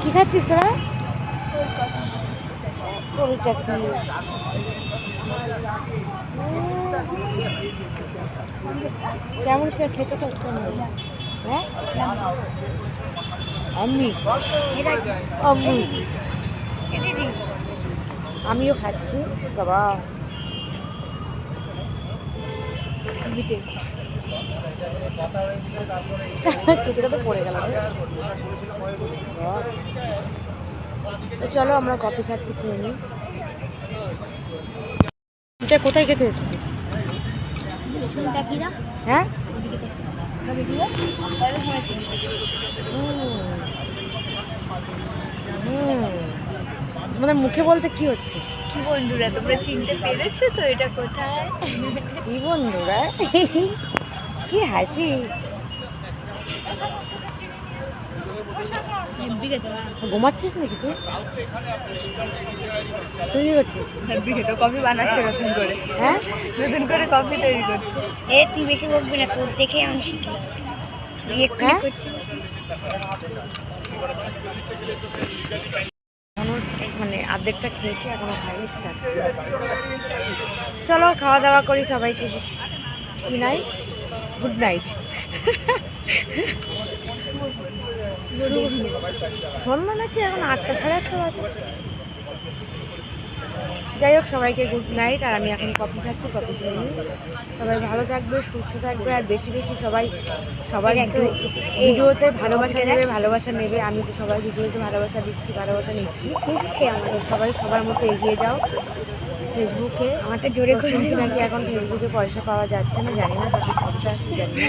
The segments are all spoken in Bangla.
কি খাচ্ছিস তোরা? কেমন খেতে থাকতো? হ্যাঁ আমিও খাচ্ছি বাবা। টেস্ট খেতে তো পড়ে গেল। তো চলো আমরা কফি খাচ্ছি, খেয়ে নিই। এটা কোথায় খেতে এসেছিস? হ্যাঁ তোমাদের মুখে বলতে কি হচ্ছে? কি বন্ধুরা, তোমরা চিনতে পেরেছো তো এটা কোথায়? কি বন্ধুরা, কি হাসি। ঘুমাচ্ছিস নাকি তুই? তুই কি করছিস? তো কফি বানাচ্ছে নতুন করে। হ্যাঁ নতুন করে কফি তৈরি করছে। তুই বেশি বকবি না, তোর দেখে আমি শিখি। তুই একটু করছিস মানে অর্ধেকটা খেয়েছি, এখনো খাইনি। চলো খাওয়া দাওয়া করি সবাইকে। কি নাইট, গুড নাইট। সন্ধ্যা নাকি এখন 8টা, 8:30 বাজে। যাই হোক সবাইকে গুড নাইট। আর আমি এখন কফি খাচ্ছি, কফি খেয়ে নিই। সবাই ভালো থাকবে, সুস্থ থাকবে, আর বেশি বেশি সবার ভিডিওতে ভালোবাসা দেবে, ভালোবাসা নেবে। আমি তো সবাই ভিডিওতে ভালোবাসা দিচ্ছি, ভালোবাসা নিচ্ছি। আমাদের সবাই সবার মতো এগিয়ে যাও। ফেসবুকে আমারটা জোরে শুনছি নাকি এখন ফেসবুকে পয়সা পাওয়া যাচ্ছে না, জানি না সঠিক খবরটা, জানি না।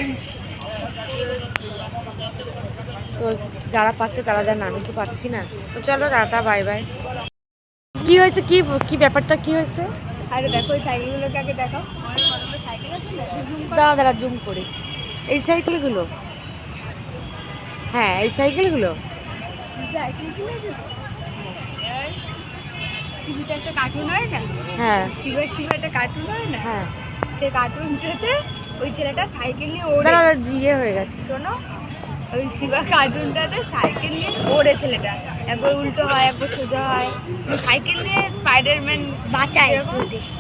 তো যারা পাচ্ছে তারা জানে, আমি তো পাচ্ছি না। তো চলো টাটা, বাই বাই। কি হয়েছে? কি ব্যাপারটা কি হয়েছে? আরে দেখো এই সাইকেলগুলোকে আগে দেখো। দাঁড়া জুম করি। এই সাইকেলগুলো, হ্যাঁ এই সাইকেলগুলো। টিভিতে একটা কার্টুন হয় না? হ্যাঁ শিবা একটা কার্টুন হয় না? হ্যাঁ সেই কার্টুনটাতে ওই ছেলেটা সাইকেল নিয়ে দাঁড়া ইয়ে হয়ে গেছে। শোনো, ওই শিবা কার্টুনটাতে সাইকেল নিয়ে ওড়ে ছেলেটা, একবার উল্টো হয় একবার সোজা হয়। সাইকেল নিয়ে স্পাইডারম্যান বাঁচায়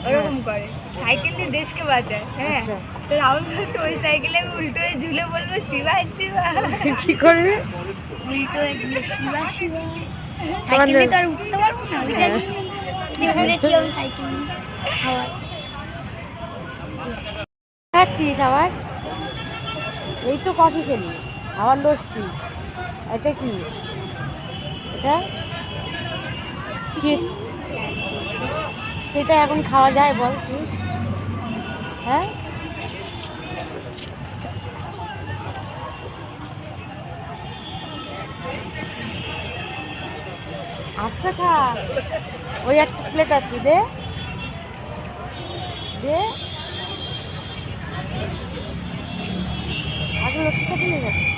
ওরকম করে, সাইকেল নিয়ে দেশকে বাঁচায়। হ্যাঁ, তো রাহুল বলছে ওই সাইকেলে উল্টো হয়ে ঝুলে বলবো শিবা শিবা। কি করবে? উল্টো হয়ে ঝুলে শিবা শিবা। সাইকেল নিয়ে তো আর উঠতে পারবো না, ওইটা নিয়ে ঘুরেছিলাম সাইকেল নিয়ে। খাচ্ছিস আবার? এই তো কফি খেলি, আবার লস্যি। এটা কি? এটা এটা এখন খাওয়া যায় বল তুই? হ্যাঁ আচ্ছা খা, ওই একটা প্লেট আছে, দে দে আগে লস্যিটা কিনে যাবে।